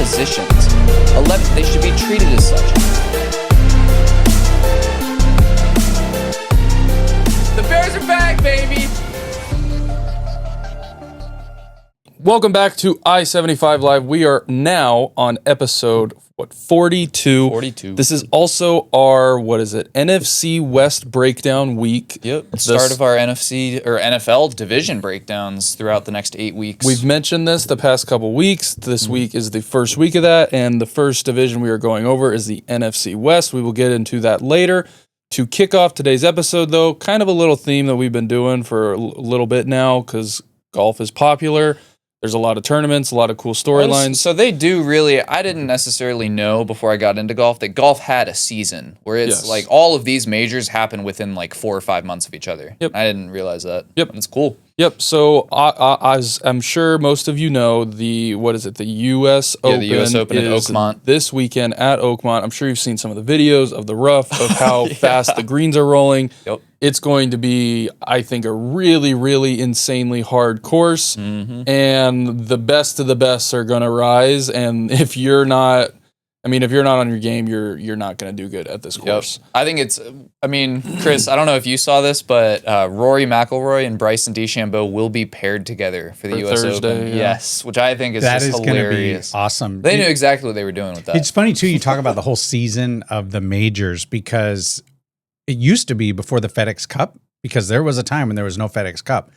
positions. 11th, they should be treated as such. The Bears are back, baby! Welcome back to i75Live. We are now on episode 42. 42. This is also our NFC West Breakdown week. Yep. The start of our NFC or NFL division breakdowns throughout the next 8 weeks. We've mentioned this the past couple weeks. This week is the first week of that, and the first division we are going over is the NFC West. We will get into that later. To kick off today's episode, though, kind of a little theme that we've been doing for a little bit now because golf is popular. There's a lot of tournaments, a lot of cool storylines. So they do really, I didn't necessarily know before I got into golf that golf had a season where it's like all of these majors happen within like 4 or 5 months of each other. Yep. I didn't realize that. Yep. And it's cool. Yep. So as I'm sure most of you know, the U.S. Open. The U.S. Open at Oakmont this weekend at Oakmont. I'm sure you've seen some of the videos of the rough, of how fast the greens are rolling. Yep. It's going to be, I think, a really, really insanely hard course, and the best of the best are going to rise. And if you're not on your game, you're not going to do good at this course. Yep. I think Chris, I don't know if you saw this, but Rory McIlroy and Bryson DeChambeau will be paired together for the U.S. Thursday, Open. Yeah. Yes, which I think is that just is going to be hilarious. awesome. They knew exactly what they were doing with that. It's funny, too, you talk about the whole season of the majors because it used to be before the FedEx Cup, because there was a time when there was no FedEx Cup.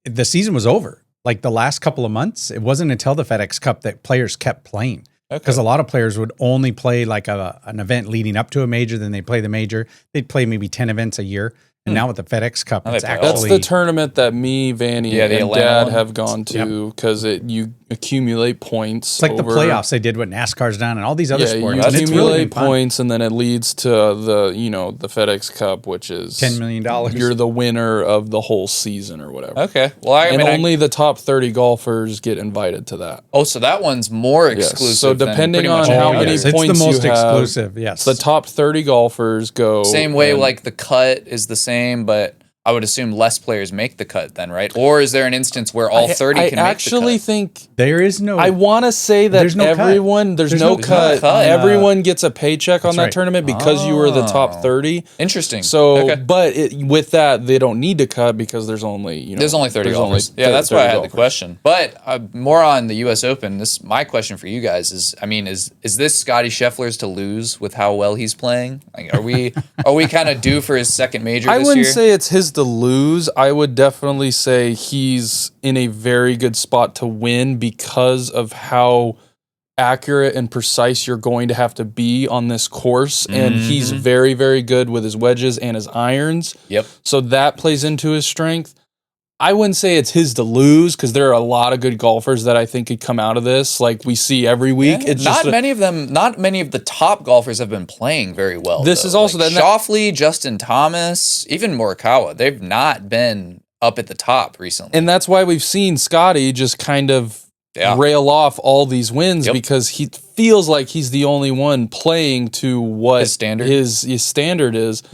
The season was over. Like the last couple of months, it wasn't until the FedEx Cup that players kept playing. Because a lot of players would only play like an event leading up to a major, then they play the major. They'd play maybe 10 events a year. And now with the FedEx Cup, it's actually... That's the tournament that me, Vanny, and Dad have gone to because you accumulate points. It's like the playoffs they did what NASCAR's done and all these other sports. You accumulate points, and then it leads to the FedEx Cup, which is $10 million. You're the winner of the whole season or whatever. Okay. Well, only the top 30 golfers get invited to that. Oh, so that one's more exclusive. So depending on how many points it's the most you have, exclusive. Yes, the top 30 golfers go. Same way, like the cut is the same, but I would assume less players make the cut then, right? Or is there an instance where all 30 can make the cut? I actually think there is no... I want to say that there's no cut. Everyone gets a paycheck on that tournament because you were the top 30. Interesting. So, but with that, they don't need to cut because there's only, there's only 30 golfers. Yeah, that's why I had the question. But more on the U.S. Open, my question for you guys is, is this Scottie Scheffler's to lose with how well he's playing? Like, are we kind of due for his second major this year? I wouldn't say it's his to lose. I would definitely say he's in a very good spot to win because of how accurate and precise you're going to have to be on this course. And he's very, very good with his wedges and his irons. Yep. So that plays into his strength. I wouldn't say it's his to lose because there are a lot of good golfers that I think could come out of this, like we see every week. Yeah, not many of the top golfers have been playing very well. This is also like Scheffler, Justin Thomas, even Morikawa. They've not been up at the top recently, and that's why we've seen Scottie just kind of rail off all these wins because he feels like he's the only one playing to what his standard is.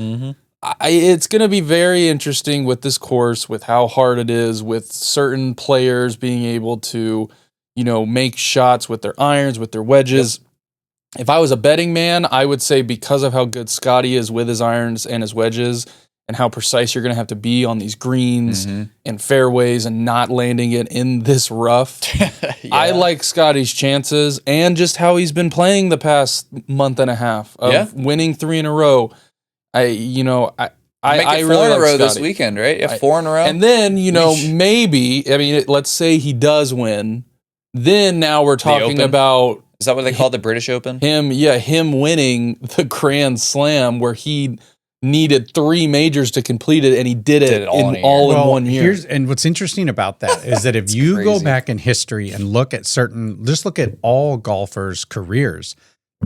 It's going to be very interesting with this course, with how hard it is, with certain players being able to, make shots with their irons, with their wedges. If I was a betting man, I would say because of how good Scottie is with his irons and his wedges and how precise you're going to have to be on these greens and fairways and not landing it in this rough. I like Scottie's chances and just how he's been playing the past month and a half of winning 3 in a row. I really like 4 in a row Scottie. this weekend, right? Yeah, 4 in a row. And then, maybe, let's say he does win. Then now we're talking about... Is that what they call the British Open? Him winning the Grand Slam where he needed 3 majors to complete it, and he did it all in 1 year. And what's interesting about that is that if you go back in history and look at all golfers' careers,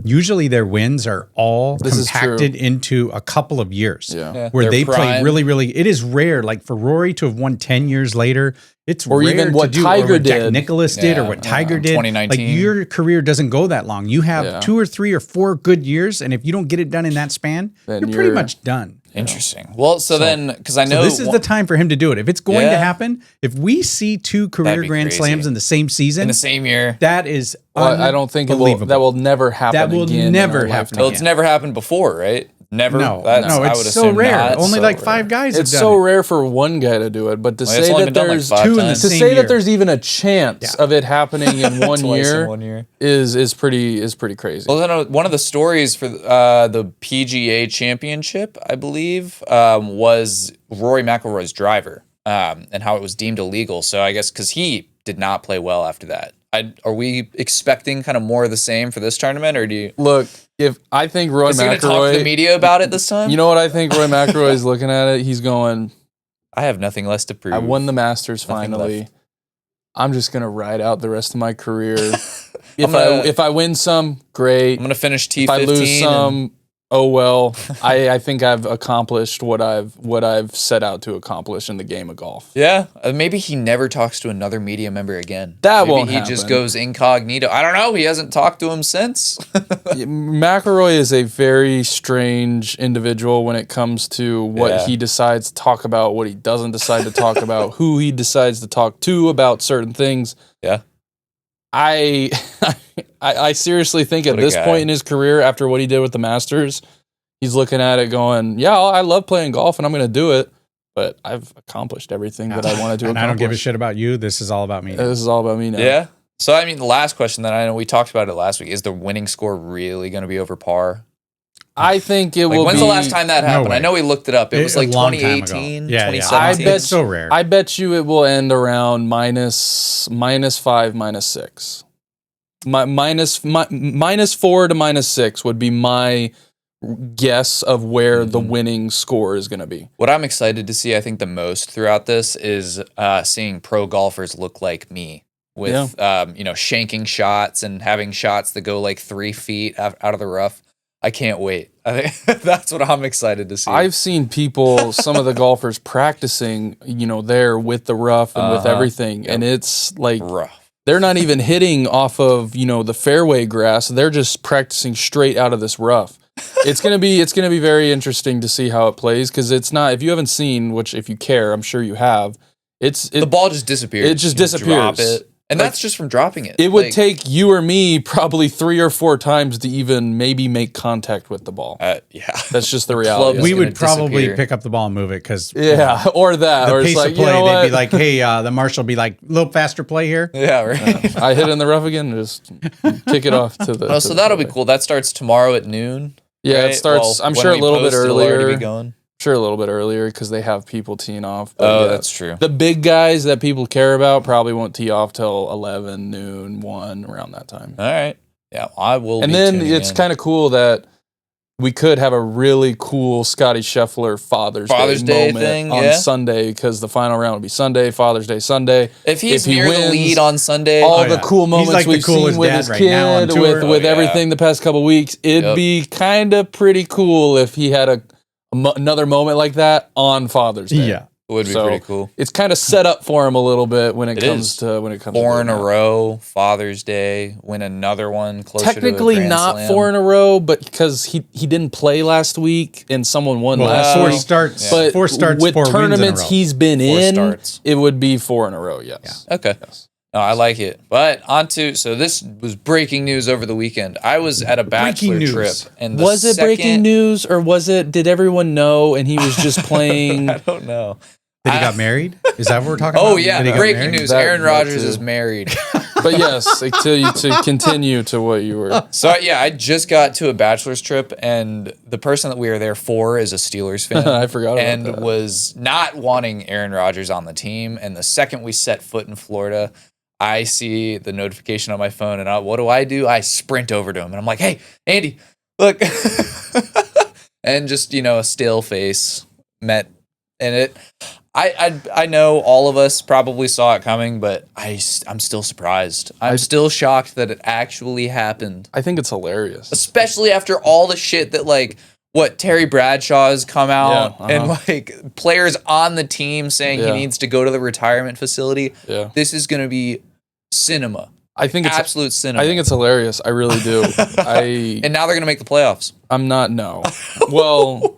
usually their wins are all compacted into a couple of years where they play really, really. It is rare, like for Rory to have won 10 years later. It's or rare even what to do, Tiger or what did. Jack Nicklaus did, or what Tiger did. 2019. Like your career doesn't go that long. You have 2 or 3 or 4 good years, and if you don't get it done in that span, you're pretty much done. Interesting. Well, so then, because I know this is the time for him to do it. If it's going to happen, if we see 2 career Grand Slams in the same season, in the same year, that is I don't think that will never happen. That will never happen. Well, it's never happened before, right? Never. No, it's so rare. Only like 5 guys. It's so rare for one guy to do it, but to say that there's 2 in the same year. that there's even a chance of it happening in one year is pretty crazy. Well, then one of the stories for the PGA Championship, I believe, was Rory McIlroy's driver and how it was deemed illegal. So I guess because he did not play well after that. Are we expecting kind of more of the same for this tournament, or do you look? If I think Roy McIlroy, talk to the media about it this time, you know what I think Roy McIlroy is looking at it. He's going, I have nothing less to prove. I won the Masters finally. I'm just gonna ride out the rest of my career. If I win some, great. I'm gonna finish T15. If I lose some, oh well. I think I've accomplished what I've set out to accomplish in the game of golf. Yeah, maybe he never talks to another media member again. Maybe won't happen. He just goes incognito. I don't know. He hasn't talked to him since. McIlroy is a very strange individual when it comes to what he decides to talk about, what he doesn't decide to talk about, who he decides to talk to about certain things. Yeah. I seriously think at this point in his career, after what he did with the Masters, he's looking at it going, yeah, I love playing golf and I'm going to do it, but I've accomplished everything that I wanted to accomplish. I don't give a shit about you. This is all about me. This is all about me now. Yeah. So, I mean, the last question that I know we talked about it last week, is the winning score really going to be over par? I think it will be. When's the last time that happened? I know we looked it up. It was like 2018, 2017. It's so rare. I bet you it will end around -5, -6. -4 to -6 would be my guess of where the winning score is going to be. What I'm excited to see, I think, the most throughout this is seeing pro golfers look like me with shanking shots and having shots that go like 3 feet out of the rough. I can't wait. I think that's what I'm excited to see. I've seen people, some of the golfers practicing, there with the rough and with everything, and it's like rough. They're not even hitting off of, the fairway grass. They're just practicing straight out of this rough. It's gonna be very interesting to see how it plays, because it's not, if you haven't seen, which if you care, I'm sure you have, the ball just disappears. It just disappears. Drop it. And that's just from dropping it. It would take you or me probably 3 or 4 times to even maybe make contact with the ball. Yeah. That's just the reality. We would probably pick up the ball and move it because or that. The or pace it's like, of play, they'd be like, hey, the marshal would be like, a little faster play here. Yeah, right. I hit in the rough again, just kick it off to the. So that'll be cool. That starts tomorrow at noon. Yeah, right? it starts, I'm sure, a little bit earlier. Sure, a little bit earlier because they have people teeing off. But that's true. The big guys that people care about probably won't tee off till 11, noon, 1, around that time. All right. Yeah, I will. And then it's kind of cool that we could have a really cool Scottie Scheffler Father's Day moment thing on Sunday, because the final round will be Sunday, Father's Day Sunday. If he's near the lead on Sunday, all the cool moments we've seen with his kid, with everything the past couple weeks, it'd be kind of pretty cool if he had another moment like that on Father's Day. Yeah, it would be pretty cool. It's kind of set up for him a little bit when it comes to 4 in a row, Father's Day, win another one closer technically to a Grand not Slam. 4 in a row, but because he didn't play last week and someone won last week. 4 starts with 4 tournaments wins in a row. he's been 4 in, starts. It would be 4 in a row. Yes. Yeah. Okay. Yes. No, I like it. But so this was breaking news over the weekend. I was at a bachelor trip. And was it breaking news, or did everyone know and he was just playing? I don't know. That he got married? Is that what we're talking about? Oh, yeah. Breaking news. Aaron Rodgers is married. But yes, to continue to what you were. So, yeah, I just got to a bachelor's trip, and the person that we were there for is a Steelers fan. I forgot about and that. was not wanting Aaron Rodgers on the team. And the second we set foot in Florida, I see the notification on my phone, and what do? I sprint over to him, and I'm like, hey, Andy, look. And just, a still face met in it. I know all of us probably saw it coming, but I'm still surprised. I'm still shocked that it actually happened. I think it's hilarious. Especially after all the shit that, Terry Bradshaw has come out and, players on the team saying he needs to go to the retirement facility. Yeah. This is going to be cinema. I think it's absolute cinema. I think it's hilarious. I really do. And now they're going to make the playoffs. I'm not, no. Well,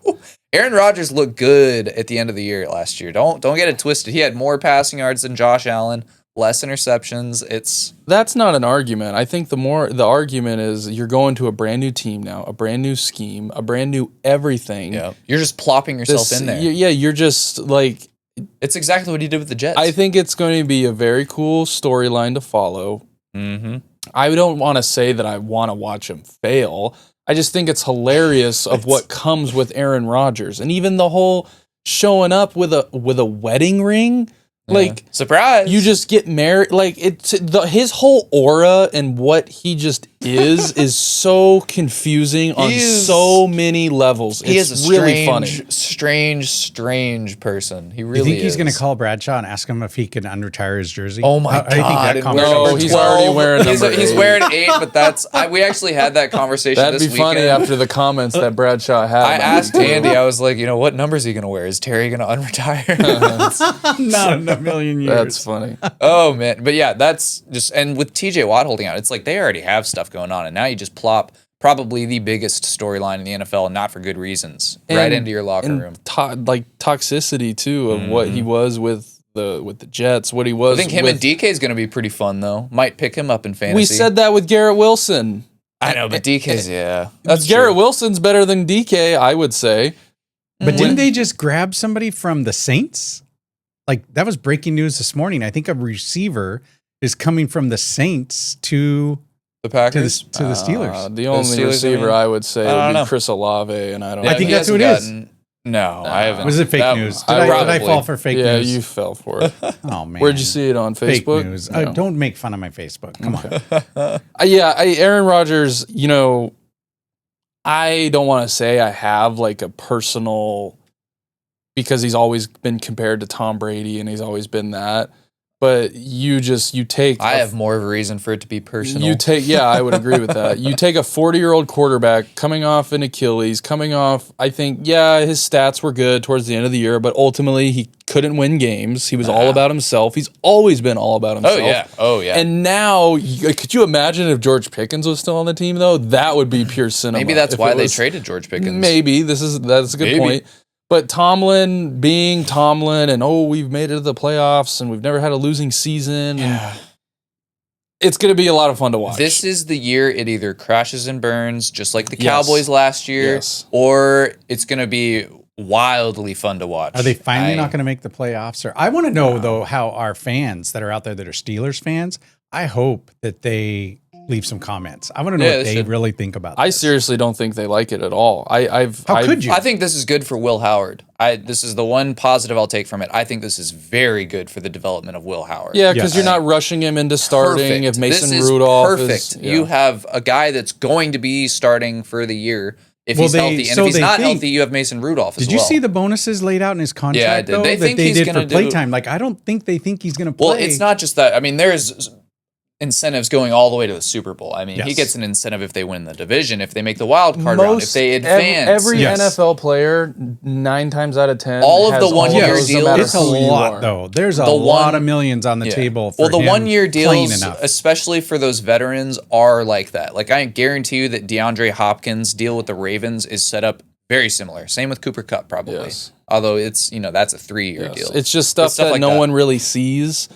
Aaron Rodgers looked good at the end of the year last year. Don't get it twisted. He had more passing yards than Josh Allen, less interceptions. That's not an argument. I think the argument is you're going to a brand new team now, a brand new scheme, a brand new everything. Yeah, you're just plopping yourself in there. Yeah, you're just like. It's exactly what he did with the Jets. I think it's going to be a very cool storyline to follow. Mm-hmm. I don't want to say that I want to watch him fail. I just think it's hilarious of what comes with Aaron Rodgers, and even the whole showing up with a wedding ring. Like, surprise! You just get married. Like, his whole aura and what he just is so confusing on so many levels. He is a really funny, strange person. He really. You think he's going to call Bradshaw and ask him if he can unretire his jersey? Oh my God! No, he's already wearing number 8. He's wearing 8, but we actually had that converation. That'd be funny after the comments that Bradshaw had. I asked Andy. I was like, what number is he going to wear? Is Terry going to unretire? Not in a million years. That's funny. Oh man, but yeah, that's just, and with TJ Watt holding out, it's like they already have stuff going on, and now you just plop probably the biggest storyline in the NFL, and not for good reasons, right into your locker room. Like toxicity too of what he was with the Jets, what he was. I think him and DK is going to be pretty fun though. Might pick him up in fantasy. We said that with Garrett Wilson. I know, but DK's that's Garrett Wilson's better than DK, I would say. But didn't they just grab somebody from the Saints? Like, that was breaking news this morning. I think a receiver is coming from the Saints to the Packers, to the Steelers. The only receiver I would say would be Chris Olave, and I don't. I think that's who it is. No, I haven't. Was it fake news? Did I fall for fake news? Yeah, you fell for it. Oh man, where'd you see it on Facebook? Fake news. No. Don't make fun of my Facebook. Come on. Aaron Rodgers. I don't want to say I have like a personal. Because he's always been compared to Tom Brady, and he's always been that. But you take... I have more of a reason for it to be personal. I would agree with that. You take a 40-year-old quarterback coming off an Achilles, I think, his stats were good towards the end of the year, but ultimately he couldn't win games. He was all about himself. He's always been all about himself. Oh, yeah. And now, could you imagine if George Pickens was still on the team, though? That would be pure cinema. Maybe that's why they traded George Pickens. Maybe. That's a good point. But Tomlin being Tomlin, and we've made it to the playoffs, and we've never had a losing season. Yeah. It's going to be a lot of fun to watch. This is the year it either crashes and burns, just like the Cowboys last year, or it's going to be wildly fun to watch. Are they finally not going to make the playoffs? Or I want to know, though, how our fans that are out there that are Steelers fans, I hope that they leave some comments. I want to know what they really think about this. I seriously don't think they like it at all. How could you? I think this is good for Will Howard. This is the one positive I'll take from it. I think this is very good for the development of Will Howard. Yeah, because you're not rushing him into starting. If Mason Rudolph is perfect. You have a guy that's going to be starting for the year if he's healthy. And if he's not healthy, you have Mason Rudolph as well. Did you see the bonuses laid out in his contract? Yeah, I did. Though, they think he's going to do playtime. Like, I don't think they think he's going to play. Well, it's not just that. I mean, there's incentives going all the way to the Super Bowl. I mean, he gets an incentive if they win the division, if they make the wild card round, if they advance. Every NFL player, 9 times out of 10, all of the 1-year deals. It's a lot, though. There's a lot of millions on the table. For the 1-year deals, especially for those veterans, are like that. Like, I guarantee you that DeAndre Hopkins' deal with the Ravens is set up very similar. Same with Cooper Kupp, probably. Yes. Although it's that's a 3-year deal. It's just stuff that no one really sees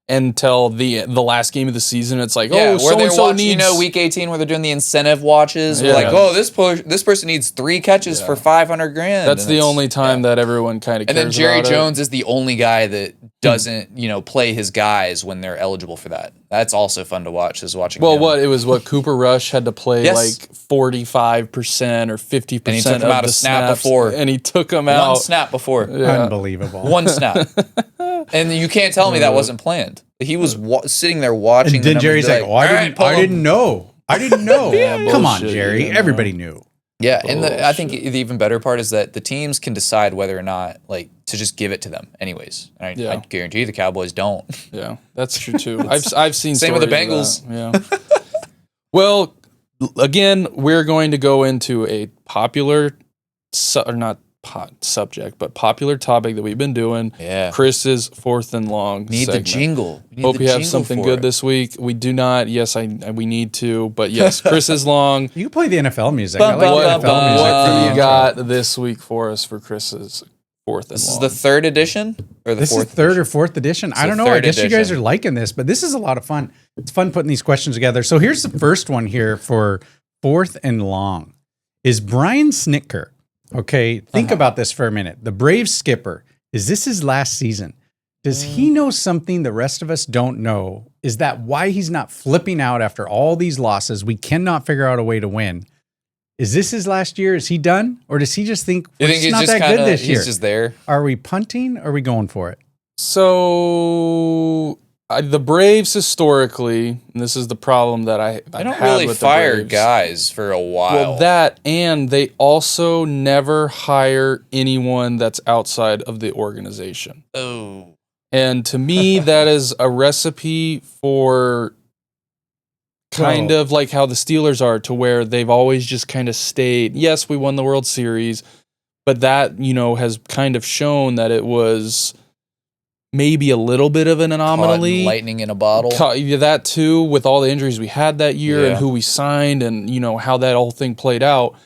until the last game of the season. It's like, so-and-so needs... week 18 where they're doing the incentive watches. We're like, this person needs 3 catches for $500,000. That's the only time that everyone kind of cares about it. And then Jerry Jones is the only guy that doesn't, play his guys when they're eligible for that. That's also fun to watch, is watching him. It was Cooper Rush had to play like 45% or 50% and he took him out a snap before. And he took him out. 1 snap before. Yeah. Unbelievable. 1 snap. And you can't tell me that wasn't planned. He was sitting there watching. And then Jerry's like, I didn't know. Come on, Jerry. Everybody knew. Yeah, and I think the even better part is that the teams can decide whether or not to just give it to them anyways. I guarantee you the Cowboys don't. Yeah, that's true too. I've seen same with the Bengals. Yeah. Well, again, we're going to go into a popular, or not subject, but popular topic that we've been doing. Yeah. Chris's fourth and long. Need segment. the jingle. Hope you have something good this week. We do not. Yes, we need to. But yes, Chris's long. You can play the NFL music. I like the NFL music. What do you got this week for us for Chris's fourth and long? This is the third edition? Or the this fourth is third edition? Or fourth edition? I don't know. I guess you guys are liking this, but this is a lot of fun. It's fun putting these questions together. So here's the first one here for fourth and long. Is Brian Snitker, okay, think about this for a minute. The Braves skipper, is this his last season? Does he know something the rest of us don't know? Is that why he's not flipping out after all these losses? We cannot figure out a way to win. Is this his last year? Is he done? Or does he just think it's not that good this year? He's just there. Are we punting or are we going for it? So the Braves historically, and this is the problem that I don't really fire guys for a while. Well, that, and they also never hire anyone that's outside of the organization. Oh. And to me, that is a recipe for kind of like how the Steelers are, to where they've always just kind of stayed. Yes, we won the World Series, but that, has kind of shown that it was maybe a little bit of an anomaly. Lightning in a bottle. That too, with all the injuries we had that year and who we signed and, how that whole thing played out.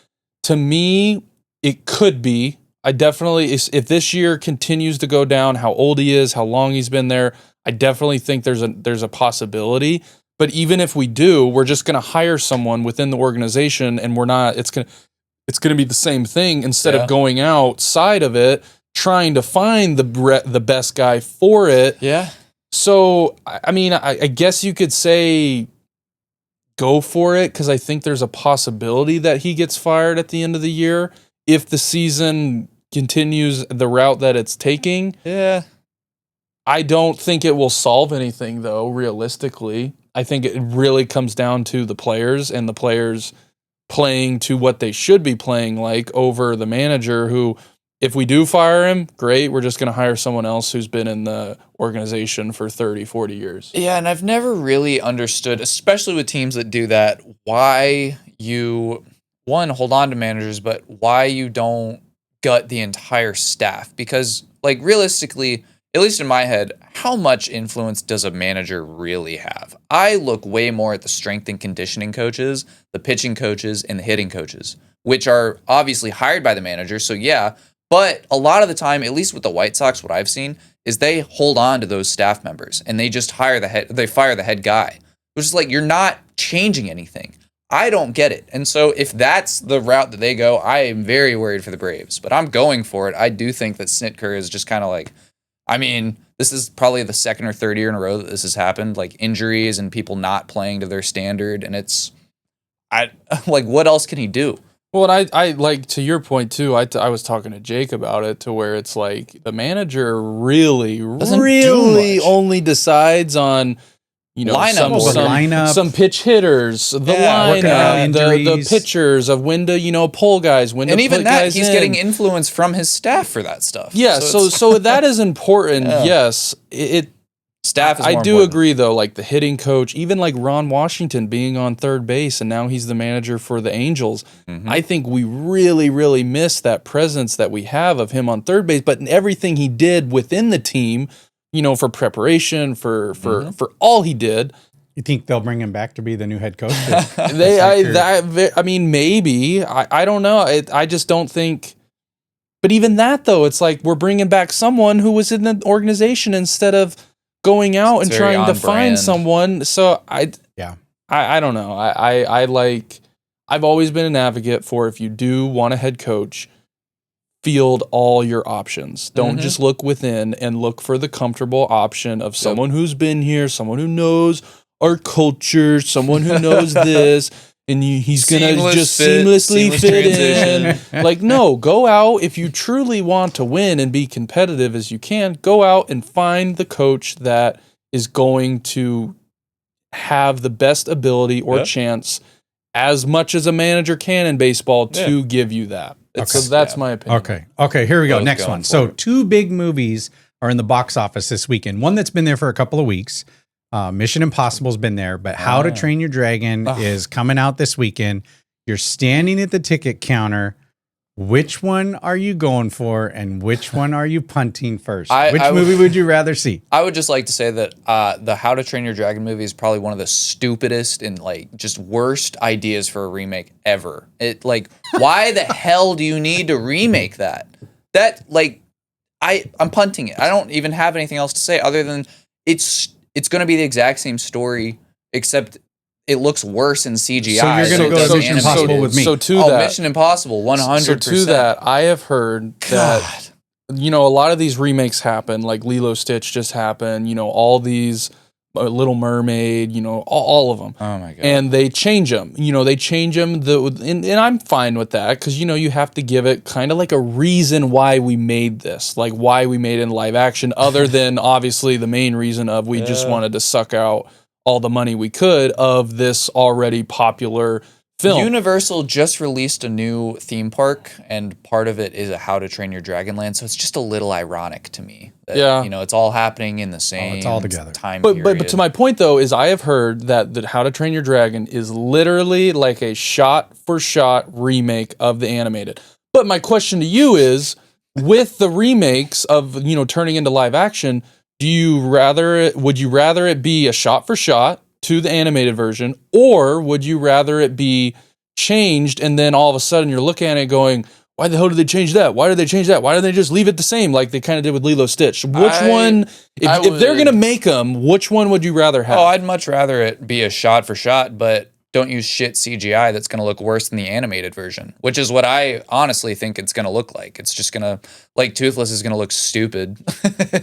To me, it could be. I definitely, if this year continues to go down, how old he is, how long he's been there, I definitely think there's a possibility. But even if we do, we're just going to hire someone within the organization, and we're not. It's going to be the same thing instead of going outside of it, trying to find the best guy for it. Yeah. So, I mean, I guess you could say go for it, because I think there's a possibility that he gets fired at the end of the year if the season continues the route that it's taking. Yeah. I don't think it will solve anything, though, realistically. I think it really comes down to the players, and the players playing to what they should be playing like, over the manager who, if we do fire him, great, we're just going to hire someone else who's been in the organization for 30, 40 years. Yeah, and I've never really understood, especially with teams that do that, why you, one, hold on to managers, but why you don't gut the entire staff. Because, like, realistically, at least in my head, how much influence does a manager really have? I look way more at the strength and conditioning coaches, the pitching coaches, and the hitting coaches, which are obviously hired by the manager. So yeah, but a lot of the time, at least with the White Sox, what I've seen is they hold on to those staff members and they just fire the head guy, which is like, you're not changing anything. I don't get it. And so if that's the route that they go, I am very worried for the Braves, but I'm going for it. I do think that Snitker is just kind of like, I mean, this is probably the second or third year in a row that this has happened, like injuries and people not playing to their standard. And it's, like, what else can he do? Well, and I like, to your point too, I was talking to Jake about it, to where it's like the manager really only decides on, some pitch hitters, the lineup, the pitchers, of when to, pull guys, when to put guys in. And even that, he's getting influence from his staff for that stuff. Yeah, so that is important. Yeah. Yes, staff is more I do important. agree, though, like the hitting coach, even like Ron Washington being on third base, and now he's the manager for the Angels. Mm-hmm. I think we really, really miss that presence that we have of him on third base, but in everything he did within the team, for preparation, for all he did. You think they'll bring him back to be the new head coach? I mean, maybe. I don't know. I just don't think. But even that, though, it's like we're bringing back someone who was in the organization instead of going out and trying to find someone. So I don't know. I've always been an advocate for, if you do want a head coach, field all your options. Don't just look within, and look for the comfortable option of someone who's been here, someone who knows our culture, someone who knows this, and he's going to just seamlessly fit in. Like, no, go out. If you truly want to win and be competitive as you can, go out and find the coach that is going to have the best ability or chance, as much as a manager can in baseball, to give you that. So that's my opinion. Okay, here we go. Next one. So 2 big movies are in the box office this weekend. One that's been there for a couple of weeks. Mission Impossible's been there, but How to Train Your Dragon is coming out this weekend. You're standing at the ticket counter. Which one are you going for, and which one are you punting first? Which movie would you rather see? I would just like to say that the How to Train Your Dragon movie is probably one of the stupidest and like just worst ideas for a remake ever. It like, why the hell do you need to remake that? That like, I'm punting it. I don't even have anything else to say other than it's going to be the exact same story, except it looks worse in CGI. So you're going to go to Mission Impossible with me. So to that, Mission Impossible, 100%. So to that, I have heard that, you know, a lot of these remakes happen, like Lilo Stitch just happened, you know, all these, Little Mermaid, you know, all of them. Oh my God. And they change them, you know, and I'm fine with that because, you know, you have to give it kind of like a reason why we made this, like why we made it in live action, other than obviously the main reason of we just wanted to suck out all the money we could of this already popular film. Universal just released a new theme park, and part of it is a How to Train Your Dragon land, so it's just a little ironic to me that, you know, it's all happening in the same it's all together. time period. But to my point, though, is I have heard that How to Train Your Dragon is literally like a shot-for-shot remake of the animated. But my question to you is, with the remakes of, you know, turning into live action, would you rather it be a shot for shot to the animated version, or would you rather it be changed and then all of a sudden you're looking at it going, why the hell did they change that? Why did they change that? Why didn't they just leave it the same like they kind of did with Lilo Stitch? Which one, if they're going to make them, which one would you rather have? Oh, I'd much rather it be a shot for shot, but don't use shit CGI that's going to look worse than the animated version, which is what I honestly think it's going to look like. It's just going to, like, Toothless is going to look stupid.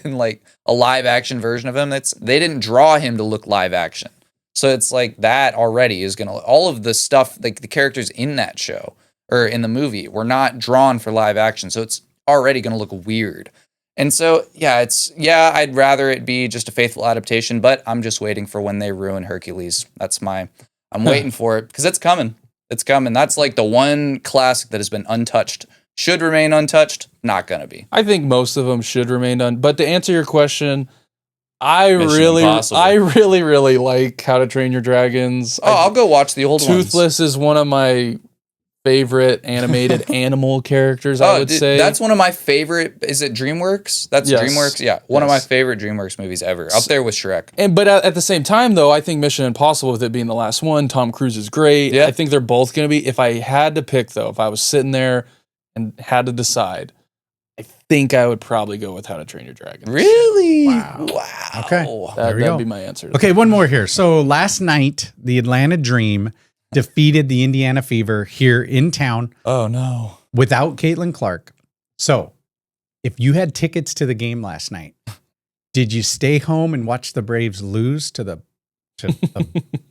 And like a live action version of him, they didn't draw him to look live action. So it's like that already is going to, all of the stuff, like the characters in that show or in the movie were not drawn for live action. So it's already going to look weird. And so, I'd rather it be just a faithful adaptation, but I'm just waiting for when they ruin Hercules. I'm waiting for it because it's coming. It's coming. That's like the one classic that has been untouched. Should remain untouched. Not going to be. I think most of them should remain But to answer your question, I really like How to Train Your Dragons. I'll go watch the old Toothless is one of my favorite animated animal characters, I would say. That's one of my favorite. Is it DreamWorks? That's DreamWorks? Yeah. One of my favorite DreamWorks movies ever. Up there with Shrek. But at the same time, though, I think Mission Impossible, with it being the last one, Tom Cruise is great. Yeah. I think they're both going to be. If I had to pick, though, if I was sitting there and had to decide, I think I would probably go with How to Train Your Dragon. Really? Wow. Okay. That'd be my answer. Okay, one more here. So last night, the Atlanta Dream defeated the Indiana Fever here in town. Oh, no. Without Caitlin Clark. So, if you had tickets to the game last night, did you stay home and watch the Braves lose to the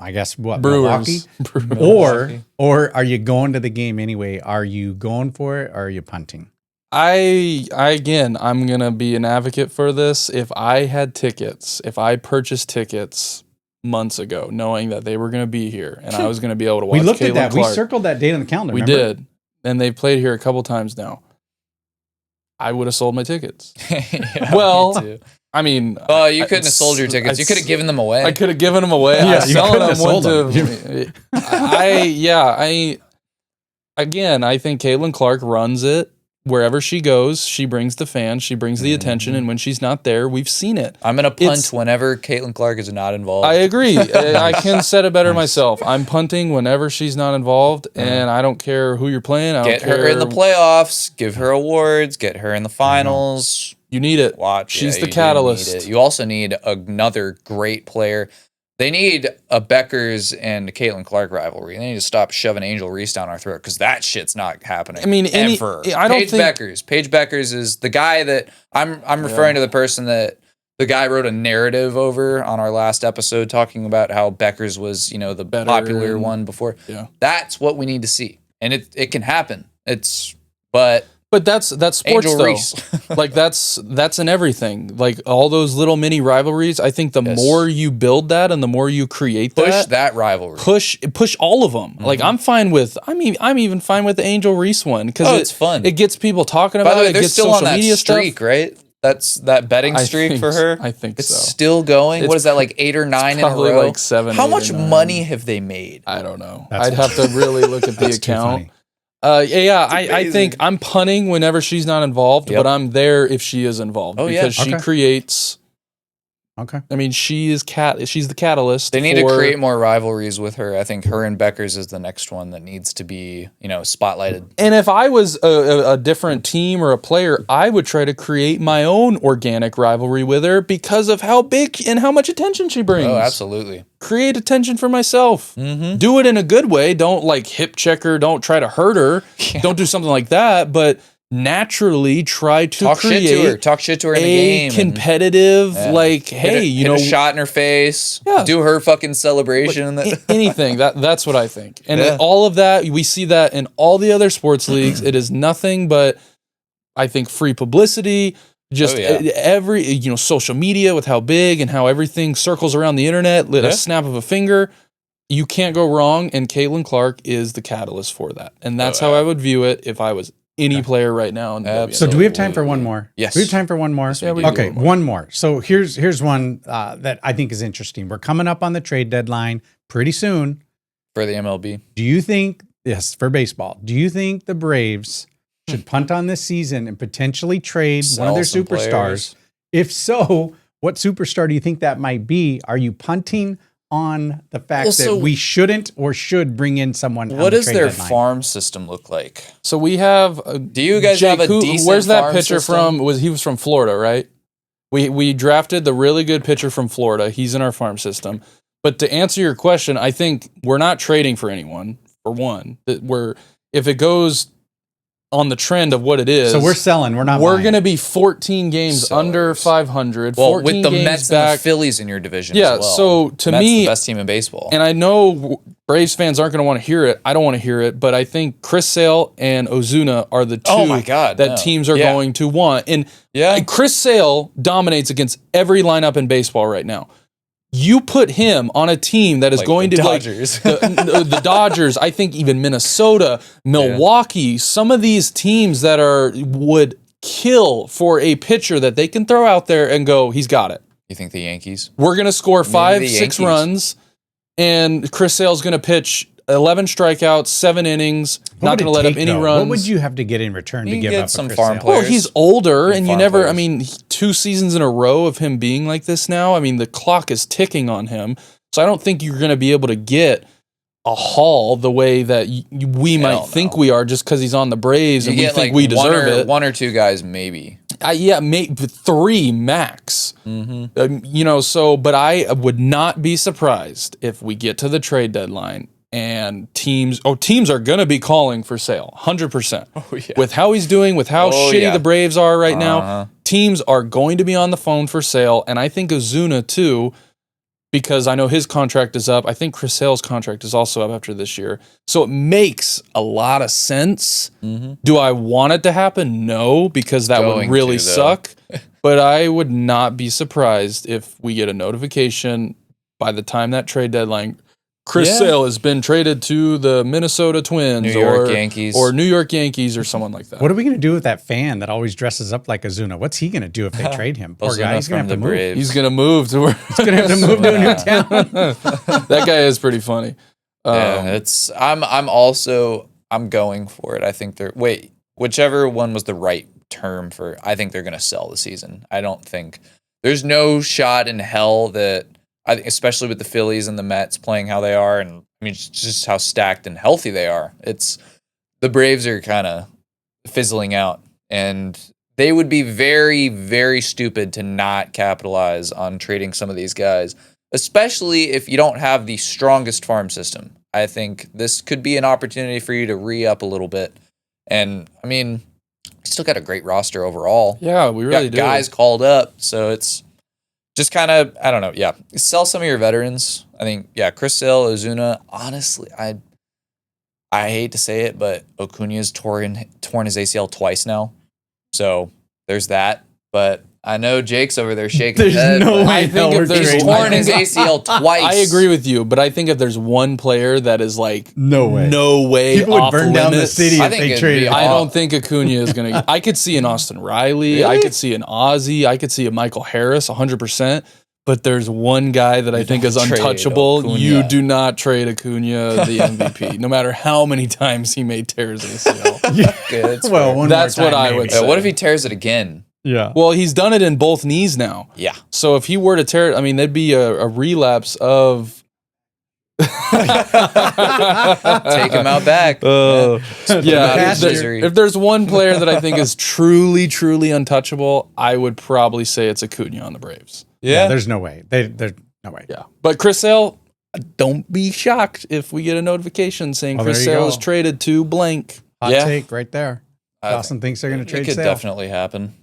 I guess, what, Brewers. Milwaukee? Or are you going to the game anyway? Are you going for it or are you punting? I'm going to be an advocate for this. If I had tickets, if I purchased tickets months ago, knowing that they were going to be here and I was going to be able to watch. We looked Caitlin at that. Clark. We circled that date on the calendar. We did, and they've played here a couple times now. I would have sold my tickets. Well, I mean, you couldn't have sold your tickets. You could have given them away. I could have given them away. Yeah, you selling couldn't have sold them. I think Caitlin Clark runs it. Wherever she goes, she brings the fans, she brings the attention, and when she's not there, we've seen it. I'm going to punt whenever Caitlin Clark is not involved. I agree. I can set it better myself. I'm punting whenever she's not involved, and I don't care who you're playing. Get her in the playoffs, give her awards, get her in the finals. You need it. She's the catalyst. You also need another great player. They need a Beckers and Caitlin Clark rivalry. They need to stop shoving Angel Reese down our throat because that shit's not happening. I mean, ever. Paige Beckers is the guy that I'm referring to the person that the guy wrote a narrative over on our last episode talking about how Beckers was, the popular one before. Yeah. That's what we need to see. And it can happen. But that's sports Angel though. Reese. Like that's in everything. Like all those little mini rivalries. I think the more you build that and the more you create that rivalry. Push all of them. Mm-hmm. Like I'm even fine with the Angel Reese one because it's fun. It gets people talking about By the way, it. They're Gets still social on that media streak, stuff. right? That's that betting streak for her. I think it's still going. What is that, like 8 or 9 in a row? Like 7. How much money have they made? I don't know. I'd have to really look at the account. Funny. I think I'm punting whenever she's not involved, but I'm there if she is involved because she creates. Okay. I mean, she's the catalyst. They need to create more rivalries with her. I think her and Beckers is the next one that needs to be, spotlighted. And if I was a different team or a player, I would try to create my own organic rivalry with her because of how big and how much attention she brings. Oh, absolutely. Create attention for myself. Mm-hmm. Do it in a good way. Don't hip check her. Don't try to hurt her. Yeah. Don't do something like that. But naturally try to talk shit to her in the game, competitive hey, hit a shot in her face, do her fucking celebration, anything. That's what I think. And all of that, we see that in all the other sports leagues. It is nothing but, I think, free publicity. Just every social media with how big and how everything circles around the internet at a snap of a finger. You can't go wrong, and Caitlin Clark is the catalyst for that. And that's how I would view it if I was any player right now. So do we have time for one more? Yes. Do we have time for one more? Yeah, okay, one more. So here's one that I think is interesting. We're coming up on the trade deadline pretty soon. For the MLB. Do you think, yes, for baseball, do you think the Braves should punt on this season and potentially trade one of their superstars? Players. If so, what superstar do you think that might be? Are you punting on the fact that we shouldn't or should bring in someone? What does their farm system look like? So we have. Do you guys have a decent? Where's that farm pitcher system? from? He was from Florida, right? We drafted the really good pitcher from Florida. He's in our farm system. But to answer your question, I think we're not trading for anyone. For one, if it goes on the trend of what it is. So we're selling. We're not. We're going to be 14 games under 500. Well, 14 with the games Mets back. and the Phillies in your division. Yeah. As well. So to Mets me, the best team in baseball. And I know Braves fans aren't going to want to hear it. I don't want to hear it, but I think Chris Sale and Ozuna are the two that teams are going to want. And Chris Sale dominates against every lineup in baseball right now. You put him on a team that is going to Dodgers. the Dodgers, I think even Minnesota, Milwaukee, some of these teams that would kill for a pitcher that they can throw out there and go, he's got it. You think the Yankees? We're going to score 5-6 runs, and Chris Sale's going to pitch 11 strikeouts, 7 innings, not going to let up any runs. What would you have to get in return to give up some Chris farm Sale? players? Well, he's older, and you never, players. 2 seasons in a row of him being like this now, the clock is ticking on him. So I don't think you're going to be able to get a haul the way that we might think we are just because he's on the Braves and we think we deserve it. 1 or 2 guys, maybe. Maybe 3 max. Mm-hmm. But I would not be surprised if we get to the trade deadline and teams are going to be calling for Sale, 100%. Oh, yeah. With how he's doing, with how shitty the Braves are right now, teams are going to be on the phone for Sale, and I think Ozuna too, because I know his contract is up. I think Chris Sale's contract is also up after this year. So it makes a lot of sense. Mm-hmm. Do I want it to happen? No, because that would really suck. But I would not be surprised if we get a notification by the time that trade deadline. Chris Sale has been traded to the Minnesota Twins New York Yankees or someone like that. What are we going to do with that fan that always dresses up like Ozuna? What's he going to do if they trade him? Poor guy, he's going to have to move. He's going to move to where he's going to have to move to a new town. That guy is pretty funny. I'm going for it. I think whichever one was the right term for. I think they're going to sell the season. I don't think there's no shot in hell that. I think, especially with the Phillies and the Mets playing how they are, and just how stacked and healthy they are. It's the Braves are kind of fizzling out, and they would be very, very stupid to not capitalize on trading some of these guys, especially if you don't have the strongest farm system. I think this could be an opportunity for you to re-up a little bit, and still got a great roster overall. Yeah, we really do. Guys called up, so it's. Just kind of, I don't know. Yeah. Sell some of your veterans. I think, Chris Sale, Ozuna. Honestly, I hate to say it, but Acuna's torn his ACL twice now. So there's that. But I know Jake's over there shaking his head. No way. I think if he's torn his ACL twice. I agree with you, but I think if there's one player that is like no way, people would burn down the city if they traded. I don't think Acuna is going to. I could see an Austin Riley. Really? I could see an Ozzy. I could see a Michael Harris, 100%. But there's one guy that I think is untouchable. You do not trade Acuna the MVP, no matter how many times he may tears ACL. That's what I would say. What if he tears it again? Yeah. Well, he's done it in both knees now. Yeah. So if he were to tear it, I mean, there'd be a relapse of. Take him out back. If there's one player that I think is truly, truly untouchable, I would probably say it's Acuna on the Braves. Yeah, there's no way. There's no way. Yeah, but Chris Sale, don't be shocked if we get a notification saying Chris Sale is traded to blank. Hot take right there. Dawson thinks they're going to trade Sale. It could definitely happen.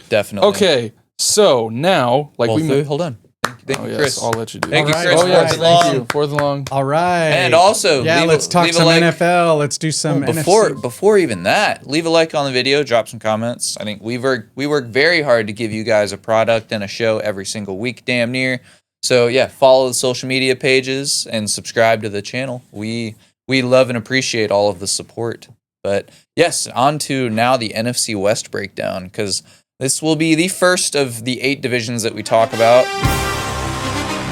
Definitely. Okay, so now, hold on. Thank you, Chris. I'll let you do that. Thank you, Chris. Thank you. Fourth and long. All right. And also, let's talk some NFL. Let's do some NFC. Before even that, leave a like on the video, drop some comments. I think we work very hard to give you guys a product and a show every single week, damn near. So yeah, follow the social media pages and subscribe to the channel. We love and appreciate all of the support. But yes, on to now the NFC West breakdown, because this will be the first of the 8 divisions that we talk about.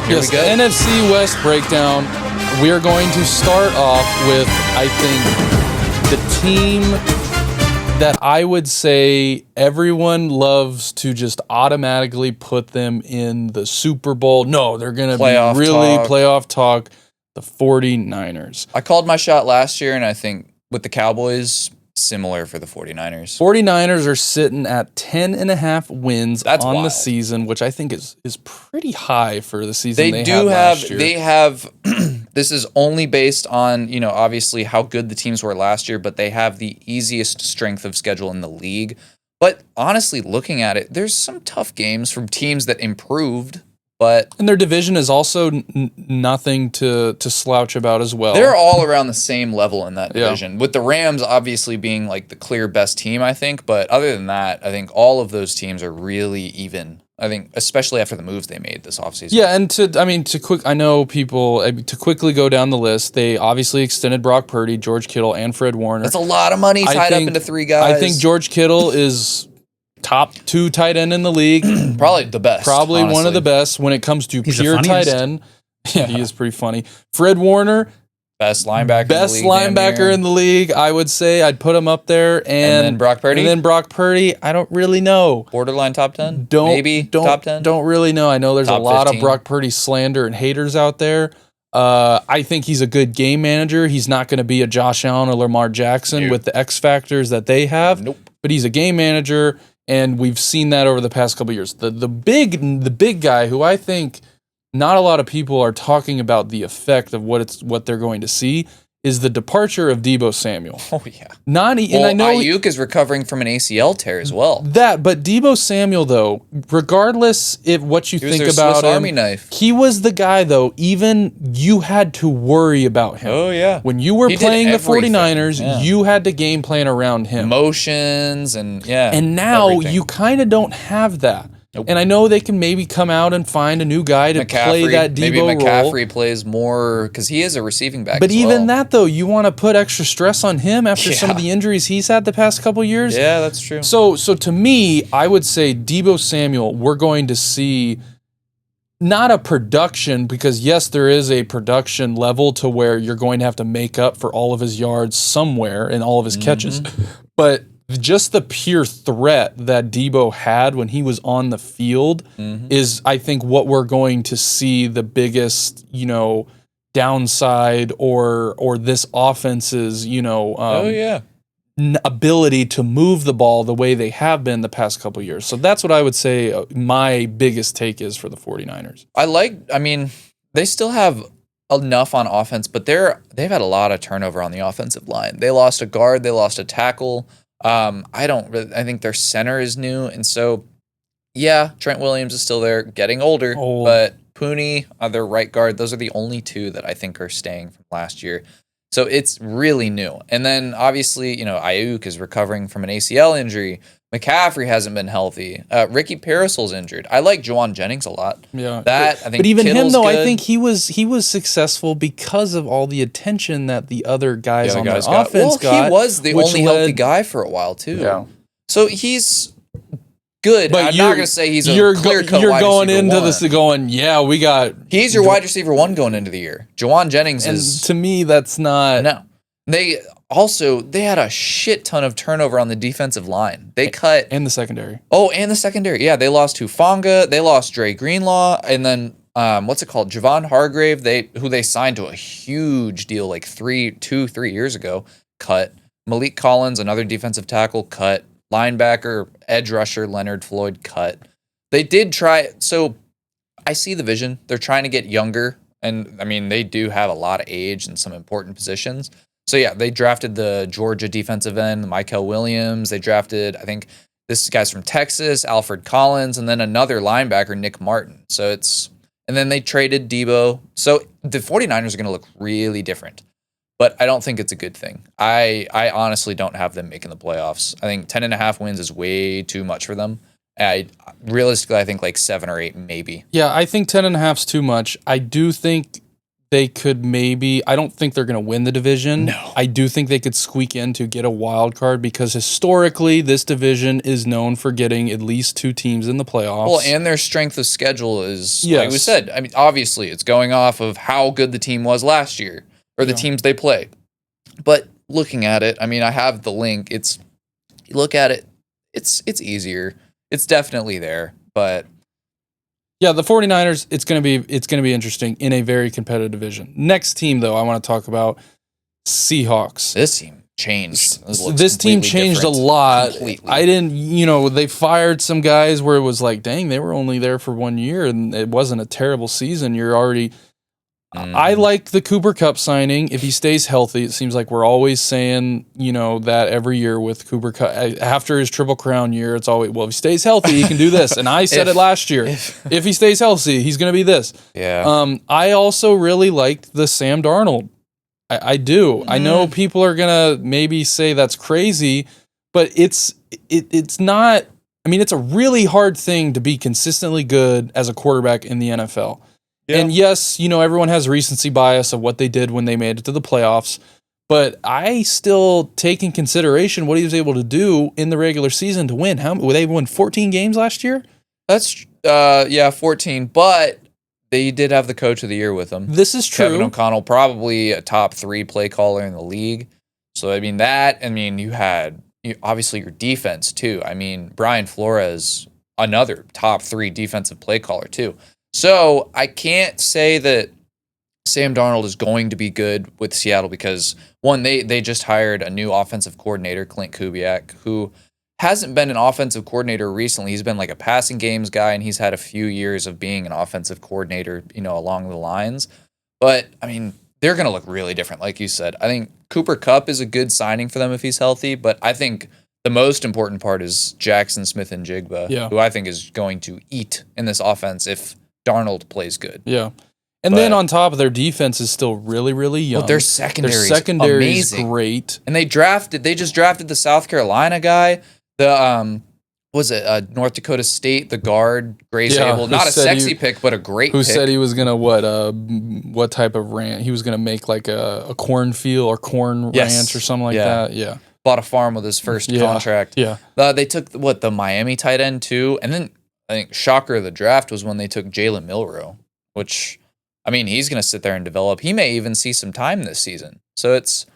Yes, the NFC West breakdown. We are going to start off with, I think, the team that I would say everyone loves to just automatically put them in the Super Bowl. No, they're going to be really playoff talk. The 49ers. I called my shot last year, and I think with the Cowboys, similar for the 49ers. 49ers are sitting at 10.5 wins on the season, which I think is pretty high for the season they had last year. They have this is only based on, obviously how good the teams were last year, but they have the easiest strength of schedule in the league. But honestly, looking at it, there's some tough games from teams that improved. And their division is also nothing to slouch about as well. They're all around the same level in that division, with the Rams obviously being like the clear best team, I think. But other than that, I think all of those teams are really even. I think, especially after the moves they made this offseason. Yeah, and to quickly go down the list, they obviously extended Brock Purdy, George Kittle, and Fred Warner. That's a lot of money tied up into 3 guys. I think George Kittle is top 2 tight end in the league. Probably the best. Probably honestly. One of the best when it comes to pure tight end. Yeah, he is pretty funny. Fred Warner, best linebacker in the league. I would say I'd put him up there. And then Brock Purdy. I don't really know. Borderline top 10? Maybe top 10? Don't really know. I know there's top a lot 15. of Brock Purdy slander and haters out there. I think he's a good game manager. He's not going to be a Josh Allen or Lamar Jackson with the X factors that they have. Nope. But he's a game manager. And we've seen that over the past couple of years. The big guy who I think not a lot of people are talking about the effect of what they're going to see is the departure of Deebo Samuel. Oh yeah. And I know Ayuk is recovering from an ACL tear as well. But Deebo Samuel though, regardless if what you think about him, Army knife. He was the guy though. Even you had to worry about him. Oh yeah. When you were playing the 49ers, you had to game plan around him. Motions and And now you kind of don't have that. Nope. And I know they can maybe come out and find a new guy to play that Deebo role. Maybe McCaffrey plays more because he is a receiving back. But even that though, you want to put extra stress on him after some of the injuries he's had the past couple years. Yeah, that's true. So to me, I would say Deebo Samuel, we're going to see not a production, because yes, there is a production level to where you're going to have to make up for all of his yards somewhere and all of his catches, but just the pure threat that Deebo had when he was on the field is, I think, what we're going to see the biggest, downside or this offense's, ability to move the ball the way they have been the past couple of years. So that's what I would say my biggest take is for the 49ers. They still have enough on offense, but they've had a lot of turnover on the offensive line. They lost a guard, they lost a tackle. I think their center is new, and so Trent Williams is still there, getting older, but Pooney, their right guard, those are the only 2 that I think are staying from last year. So it's really new. And then obviously, Ayuk is recovering from an ACL injury. McCaffrey hasn't been healthy. Ricky Parasol's injured. I like Juwan Jennings a lot. Yeah, I think. But even Kittle's him though, good. I think he was successful because of all the attention that the other guys on their offense got. He was the only healthy guy for a while too. Yeah. So he's good. But I'm not going to say he's a clear-cut You're wide going receiver into one. this going, yeah, we got... He's your wide receiver one going into the year. Jawan Jennings is... To me, that's not... No. They had a shit ton of turnover on the defensive line. They cut... And the secondary. Oh, and the secondary. Yeah, they lost Hufanga. They lost Dre Greenlaw. And then, what's it called? Javon Hargrave, who they signed to a huge deal like 3 years ago, cut. Malik Collins, another defensive tackle, cut. Linebacker, edge rusher, Leonard Floyd, cut. They did try... So, I see the vision. They're trying to get younger. And, I mean, they do have a lot of age in some important positions. So, yeah, they drafted the Georgia defensive end, Michael Williams. They drafted, I think, this guy's from Texas, Alfred Collins, and then another linebacker, Nick Martin. So, and then they traded Debo. So, the 49ers are going to look really different. But I don't think it's a good thing. I honestly don't have them making the playoffs. I think 10.5 wins is way too much for them. Realistically, I think like 7 or 8, maybe. Yeah, I think 10.5 is too much. I do think they could maybe... I don't think they're going to win the division. No. I do think they could squeak in to get a wild card because historically, this division is known for getting at least 2 teams in the playoffs. Well, and their strength of schedule is, like we said, I mean, obviously, it's going off of how good the team was last year or the teams they play. But looking at it, I mean, I have the link. You look at it, it's easier. It's definitely there, but... Yeah, the 49ers, it's going to be interesting in a very competitive division. Next team, though, I want to talk about Seahawks. This team changed. This team changed a lot. Completely. I didn't, they fired some guys where it was like, dang, they were only there for 1 year and it wasn't a terrible season. You're already... I like the Cooper Kupp signing. If he stays healthy, it seems like we're always saying, that every year with Cooper Kupp. After his Triple Crown year, it's always, well, if he stays healthy, he can do this. And I said it last year. If he stays healthy, he's going to be this. Yeah. I also really liked the Sam Darnold. I do. I know people are going to maybe say that's crazy, but it's not. I mean, it's a really hard thing to be consistently good as a quarterback in the NFL. Yeah. And yes, everyone has recency bias of what they did when they made it to the playoffs, but I still take in consideration what he was able to do in the regular season to win. They won 14 games last year? That's 14, but they did have the coach of the year with them. This is true. Kevin O'Connell, probably a top 3 play caller in the league. So, you had obviously your defense too. I mean, Brian Flores, another top 3 defensive play caller too. So I can't say that Sam Darnold is going to be good with Seattle because, one, they just hired a new offensive coordinator, Clint Kubiak, who hasn't been an offensive coordinator recently. He's been like a passing games guy, and he's had a few years of being an offensive coordinator, along the lines. But, they're going to look really different, like you said. I think Cooper Kupp is a good signing for them if he's healthy, but I think the most important part is Jackson Smith-Njigba, who I think is going to eat in this offense if Darnold plays good. Yeah. And then on top of their defense is still really, really young. Well, their secondary is great. And they just drafted the South Carolina guy, the North Dakota State, the guard, Grace Abel. Not a sexy pick, but a great pick. Who said he was going to, what type of ranch? He was going to make like a cornfield or corn ranch or something like that. Yeah. Bought a farm with his first contract. Yeah. They took, the Miami tight end too. And then I think shocker of the draft was when they took Jalen Milroe, which, he's going to sit there and develop. He may even see some time this season. So it's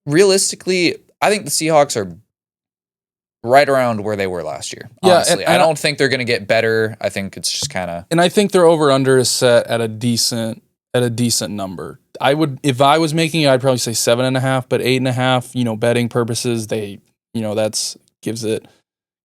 realistically, I think the Seahawks are right around where they were last year. Honestly, I don't think they're going to get better. I think it's just kind of. And I think their over/under is set at a decent number. If I was making it, I'd probably say 7.5, but 8.5. Betting purposes, that's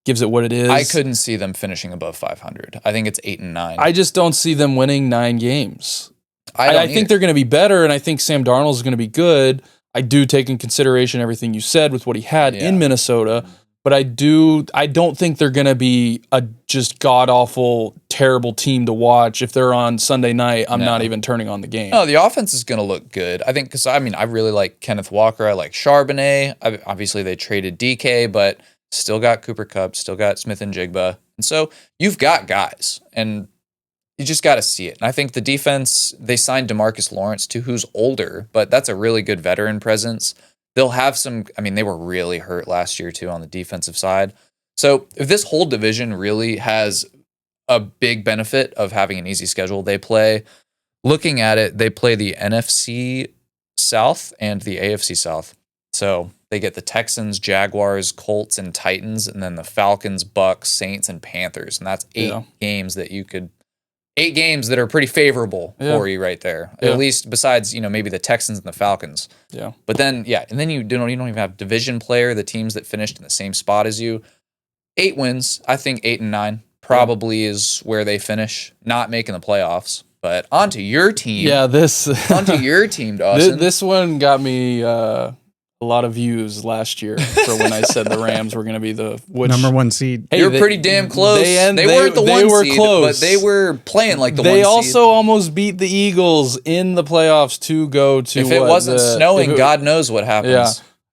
gives it what it is. I couldn't see them finishing above 500. I think it's 8 and 9. I just don't see them winning 9 games. I think they're going to be better, and I think Sam Darnold is going to be good. I do take in consideration everything you said with what he had in Minnesota, but I don't think they're going to be a just god-awful, terrible team to watch. If they're on Sunday night, I'm not even turning on the game. No, the offense is going to look good. I think because, I really like Kenneth Walker. I like Charbonnet. Obviously, they traded DK, but still got Cooper Kupp, still got Smith-Njigba. And so you've got guys, and you just got to see it. And I think the defense, they signed DeMarcus Lawrence too, who's older, but that's a really good veteran presence. They'll have some, they were really hurt last year too on the defensive side. So if this whole division really has a big benefit of having an easy schedule, looking at it, they play the NFC South and the AFC South. So they get the Texans, Jaguars, Colts, and Titans, and then the Falcons, Bucks, Saints, and Panthers. And that's 8 games that you could 8 games that are pretty favorable for you right there. At least besides, maybe the Texans and the Falcons. Yeah. But then, and then you don't even have division player, the teams that finished in the same spot as you. 8 wins. I think 8 and 9 probably is where they finish, not making the playoffs. But onto your team. Yeah, onto your team, Dawson. This one got me a lot of views last year for when I said the Rams were going to be the number 1 seed. Hey, you're pretty damn close. They weren't the 1 seed, close. But they were playing like the 1 seed. They also almost beat the Eagles in the playoffs to go to. If it wasn't snowing, God knows what happens. Yeah,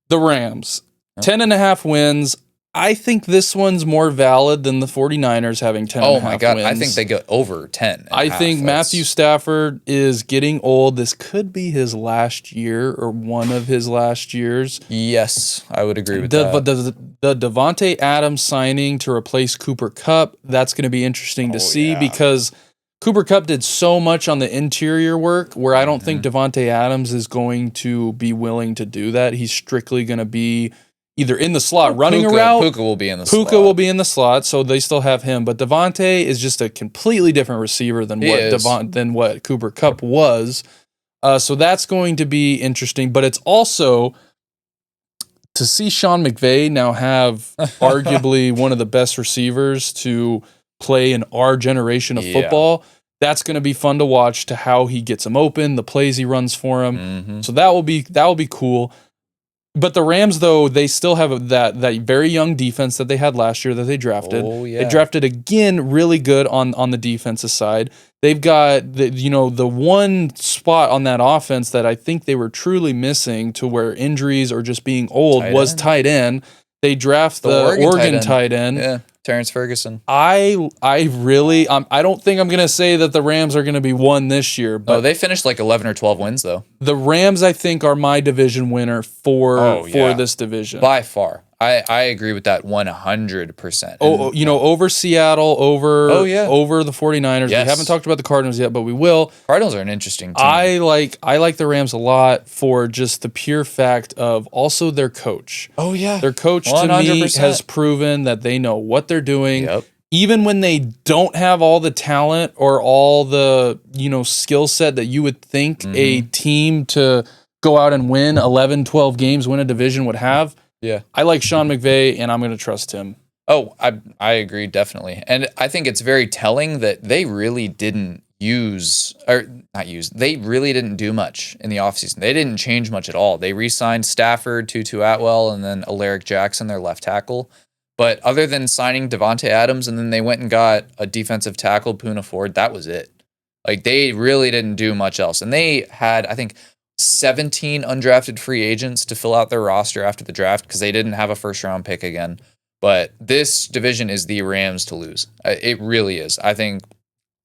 the Rams, 10.5 wins. I think this one's more valid than the 49ers having 10.5 wins. Oh my God, I think they go over 10. I think Matthew Stafford is getting old. This could be his last year or one of his last years. Yes, I would agree with that. But the Davante Adams signing to replace Cooper Kupp, that's going to be interesting to see because Cooper Kupp did so much on the interior work where I don't think Davante Adams is going to be willing to do that. He's strictly going to be either in the slot running a route. Puka will be in the slot. Puka will be in the slot, so they still have him. But Davante is just a completely different receiver than what Cooper Kupp was. So that's going to be interesting. But it's also to see Sean McVay now have arguably one of the best receivers to play in our generation of football. That's going to be fun to watch, to how he gets him open, the plays he runs for him. So that will be cool. But the Rams, though, they still have that very young defense that they had last year that they drafted. Oh, yeah. They drafted again really good on the defensive side. They've got the one spot on that offense that I think they were truly missing to where injuries or just being old was tight end. They draft the Oregon tight end. Yeah. Terrence Ferguson. I really I don't think I'm going to say that the Rams are going to be 1 this year, but they finished like 11 or 12 wins though. The Rams, I think, are my division winner for this division. By far. I agree with that 100%. Over Seattle, over the 49ers. Yes. We haven't talked about the Cardinals yet, but we will. Cardinals are an interesting team. I like the Rams a lot for just the pure fact of also their coach. Oh yeah. Their coach 100%. To me has proven that they know what they're doing. Yep. Even when they don't have all the talent or all the, skill set that you would think a team to go out and win 11, 12 games, win a division would have. Yeah. I like Sean McVay, and I'm going to trust him. Oh, I agree, definitely. And I think it's very telling that they really didn't they really didn't do much in the offseason. They didn't change much at all. They re-signed Stafford, Tutu Atwell, and then Alaric Jackson, their left tackle. But other than signing Davante Adams, and then they went and got a defensive tackle, Poona Ford, that was it. Like, they really didn't do much else. And they had, I think, 17 undrafted free agents to fill out their roster after the draft because they didn't have a first-round pick again. But this division is the Rams to lose. It really is. I think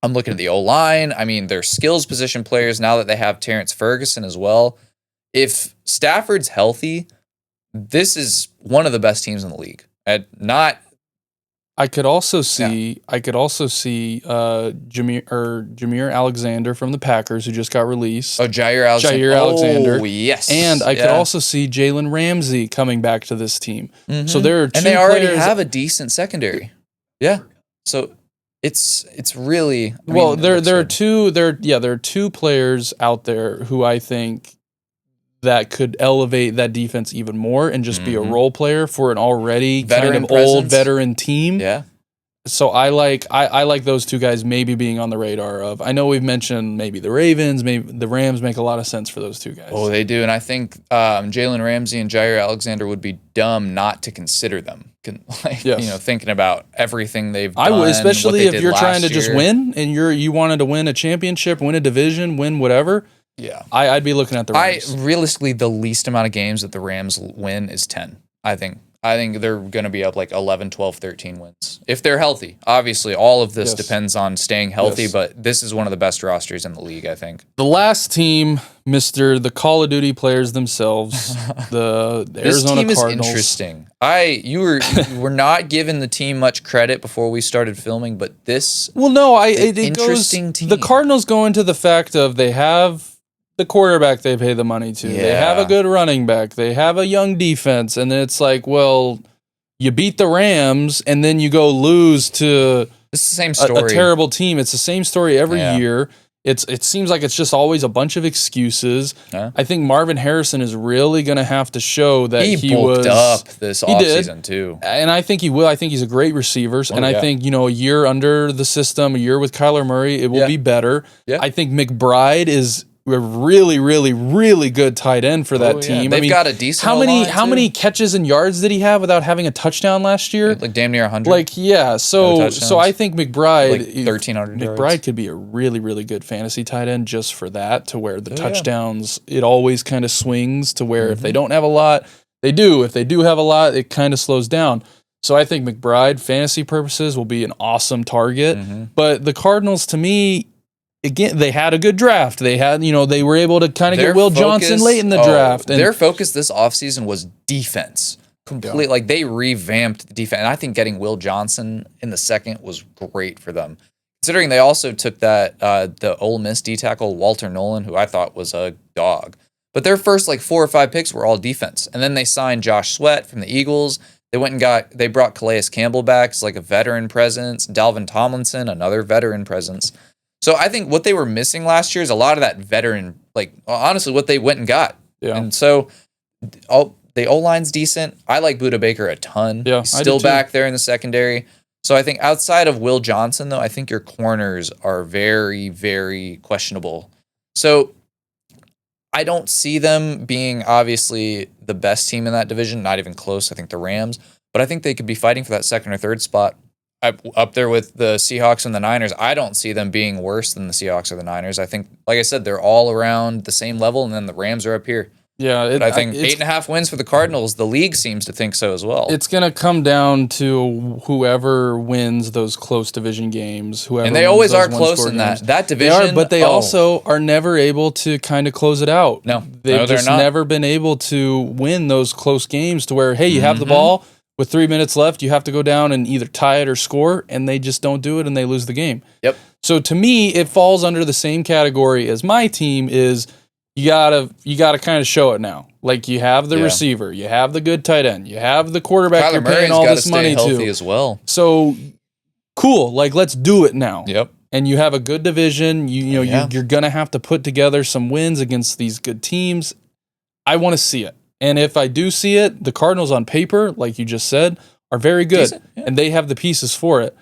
I'm looking at the O-line. I mean, their skills position players, now that they have Terrence Ferguson as well. If Stafford's healthy, this is one of the best teams in the league. I could also see Jameer Alexander from the Packers, who just got released. Oh, Jair Alexander. Oh, yes. And I could also see Jalen Ramsey coming back to this team. Mm-hmm. So there are two and they already have a decent secondary. Yeah. So it's really there are two players out there who I think that could elevate that defense even more and just be a role player for an already old veteran team. Yeah. So I like those two guys maybe being on the radar of. I know we've mentioned maybe the Ravens, maybe the Rams make a lot of sense for those two guys. Oh, they do, and I think Jalen Ramsey and Jair Alexander would be dumb not to consider them. Thinking about everything they've done. I would, especially if you're trying to just win and you wanted to win a championship, win a division, win whatever. Yeah, I'd be looking at the Rams. Realistically, the least amount of games that the Rams win is 10. I think I think they're going to be up like 11, 12, 13 wins. If they're healthy. Obviously, all of this depends on staying healthy, but this is one of the best rosters in the league, I think. The last team, the Call of Duty players themselves, the Arizona Cardinals. This team is interesting. You were not giving the team much credit before we started filming, but this interesting team. The Cardinals go into the fact of they have the quarterback they pay the money to. Yeah. They have a good running back. They have a young defense. And then it's like, well, you beat the Rams and then you go lose to it's the same story. A terrible team. It's the same story every year. It seems like it's just always a bunch of excuses. Yeah. I think Marvin Harrison is really going to have to show that he bulked up this offseason too. And I think he will. I think he's a great receiver. I think, a year under the system, a year with Kyler Murray, it will be better. Yeah. I think McBride is a really, really, really good tight end for that team. They've got a decent how many catches and yards did he have without having a touchdown last year? Like damn near 100. So I think McBride, 1,300 yards. McBride could be a really, really good fantasy tight end just for that, to where the touchdowns, it always kind of swings to where if they don't have a lot, they do. If they do have a lot, it kind of slows down. So I think McBride, fantasy purposes, will be an awesome target. But the Cardinals, to me, again, they had a good draft. They had, they were able to kind of get Will Johnson late in the draft. And their focus this offseason was defense. Complete. Like, they revamped the defense. And I think getting Will Johnson in the second was great for them. Considering they also took the Ole Miss D-tackle, Walter Nolan, who I thought was a dog. But their first 4 or 5 picks were all defense. And then they signed Josh Sweat from the Eagles. They brought Calais Campbell back as a veteran presence. Dalvin Tomlinson, another veteran presence. So I think what they were missing last year is a lot of that veteran, honestly, what they went and got. Yeah. And so the O-line's decent. I like Budda Baker a ton. Yeah, he's still back there in the secondary. So I think outside of Will Johnson, though, I think your corners are very, very questionable. So I don't see them being obviously the best team in that division, not even close. I think the Rams. But I think they could be fighting for that second or third spot. Up there with the Seahawks and the Niners. I don't see them being worse than the Seahawks or the Niners. I think, like I said, they're all around the same level, and then the Rams are up here. Yeah, I think 8.5 wins for the Cardinals. The league seems to think so as well. It's going to come down to whoever wins those close division games. And they always are close in that division. But they also are never able to kind of close it out. No, they've just never been able to win those close games to where, hey, you have the ball. With 3 minutes left, you have to go down and either tie it or score, and they just don't do it, and they lose the game. Yep. So to me, it falls under the same category as my team is you gotta kind of show it now. Like, you have the receiver, you have the good tight end, you have the quarterback you're paying all this money to. As well. So cool, let's do it now. Yep. And you have a good division. You're gonna have to put together some wins against these good teams. I want to see it. And if I do see it, the Cardinals on paper, like you just said, are very good, and they have the pieces for it.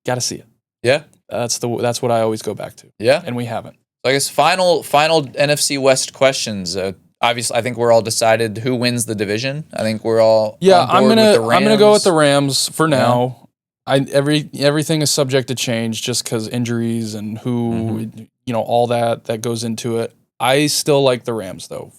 Got to see it. Yeah, that's what I always go back to. Yeah, and we haven't. So I guess final NFC West questions. Obviously, I think we're all decided who wins the division. I think we're all I'm gonna go with the Rams for now. Everything is subject to change just because injuries and who all that goes into it. I still like the Rams though.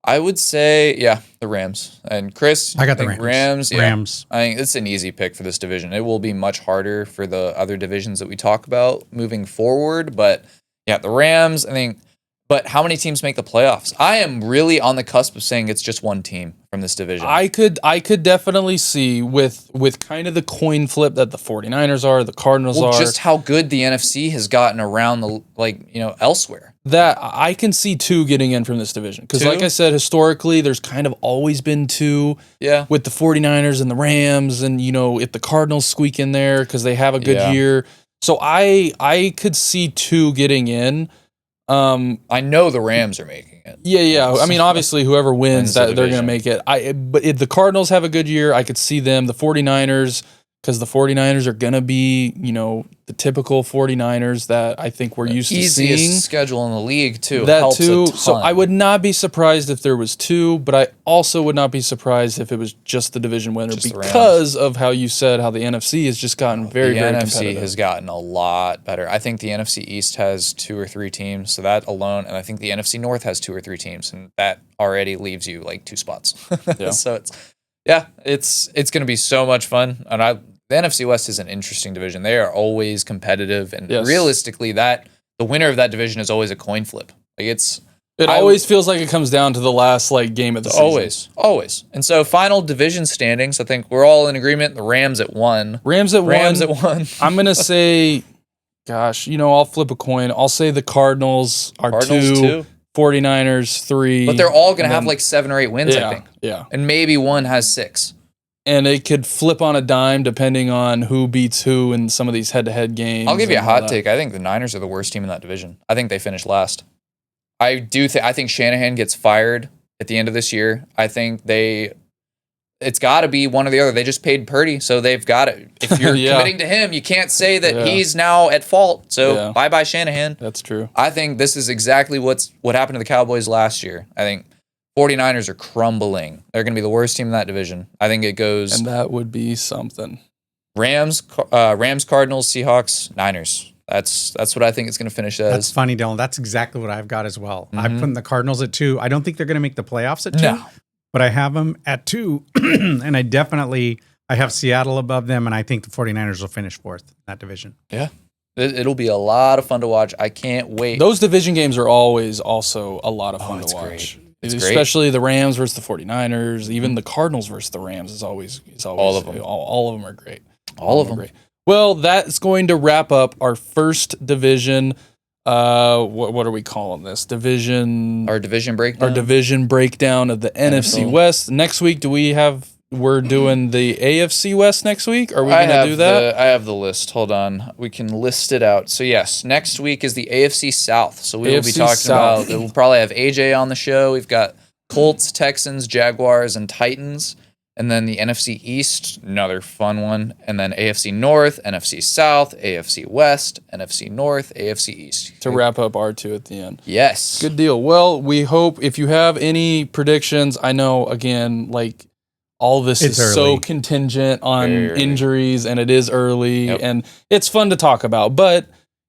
I would say, the Rams. And Chris, I got the Rams. Rams. I think it's an easy pick for this division. It will be much harder for the other divisions that we talk about moving forward. But the Rams, I think. But how many teams make the playoffs? I am really on the cusp of saying it's just one team from this division. I could definitely see with kind of the coin flip that the 49ers are, the Cardinals are. Just how good the NFC has gotten around elsewhere. That I can see 2 getting in from this division. Because like I said, historically, there's kind of always been 2 with the 49ers and the Rams. And, if the Cardinals squeak in there because they have a good year. So I could see 2 getting in. I know the Rams are making it. Yeah. I mean, obviously, whoever wins that they're going to make it. But if the Cardinals have a good year, I could see them. The 49ers, because the 49ers are going to be, the typical 49ers that I think we're used to seeing. Easiest schedule in the league, too. That, helps too. A ton. So I would not be surprised if there was 2, but I also would not be surprised if it was just the division winner because of how you said how the NFC has just gotten very competitive. The NFC has gotten a lot better. I think the NFC East has 2 or 3 teams, so that alone, and I think the NFC North has 2 or 3 teams, and that already leaves you 2 spots. So Yeah, it's going to be so much fun. And the NFC West is an interesting division. They are always competitive, and realistically, the winner of that division is always a coin flip. Like it always feels like it comes down to the last game of the season. Always. And so final division standings, I think we're all in agreement. The Rams at 1. Rams at 1. I'm going to say, gosh, I'll flip a coin. I'll say the Cardinals are 2, 49ers 3. But they're all going to have 7 or 8 wins, I think. Yeah. And maybe one has 6. And it could flip on a dime depending on who beats who in some of these head-to-head games. I'll give you a hot take. I think the Niners are the worst team in that division. I think they finish last. I think Shanahan gets fired at the end of this year. I think it's got to be one or the other. They just paid Purdy, so they've got it. If you're committing to him, you can't say that he's now at fault. So bye-bye Shanahan. That's true. I think this is exactly what happened to the Cowboys last year. I think 49ers are crumbling. They're going to be the worst team in that division. I think it goes... And that would be something. Rams, Cardinals, Seahawks, Niners. That's what I think it's going to finish as. That's funny, Dylan. That's exactly what I've got as well. I put the Cardinals at 2. I don't think they're going to make the playoffs at 2, but I have them at 2, and I have Seattle above them, and I think the 49ers will finish 4th in that division. Yeah. It'll be a lot of fun to watch. I can't wait. Those division games are always also a lot of fun to watch. Especially the Rams versus the 49ers, even the Cardinals versus the Rams is always all of them. All of them are great. All of them. Great. Well, that's going to wrap up our first division. What are we calling this? Our division breakdown. Our division breakdown of the NFC West. Next week, we're doing the AFC West next week? Are we going to do that? I have the list. Hold on. We can list it out. So, yes, next week is the AFC South. So, we will be talking about, we'll probably have AJ on the show. We've got Colts, Texans, Jaguars, and Titans. And then the NFC East, another fun one. And then AFC North, NFC South, AFC West, NFC North, AFC East. To wrap up R2 at the end. Yes. Good deal. Well, we hope if you have any predictions, I know, again, all this is early. So contingent on injuries, and it is early, and it's fun to talk about. But,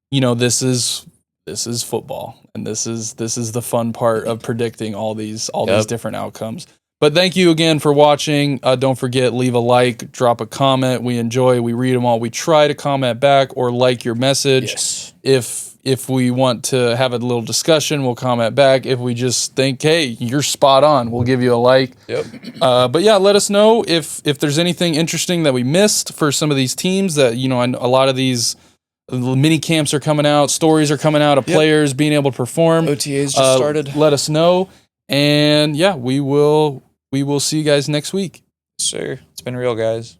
this is football, and this is the fun part of predicting all these different outcomes. But thank you again for watching. Don't forget, leave a like, drop a comment. We read them all. We try to comment back or like your message. Yes. If we want to have a little discussion, we'll comment back. If we just think, hey, you're spot on, we'll give you a like. Yep. But yeah, let us know if there's anything interesting that we missed for some of these teams that, a lot of these mini camps are coming out, stories are coming out of players being able to perform. OTAs just started. Let us know. And yeah, we will see you guys next week. Sir, it's been real, guys.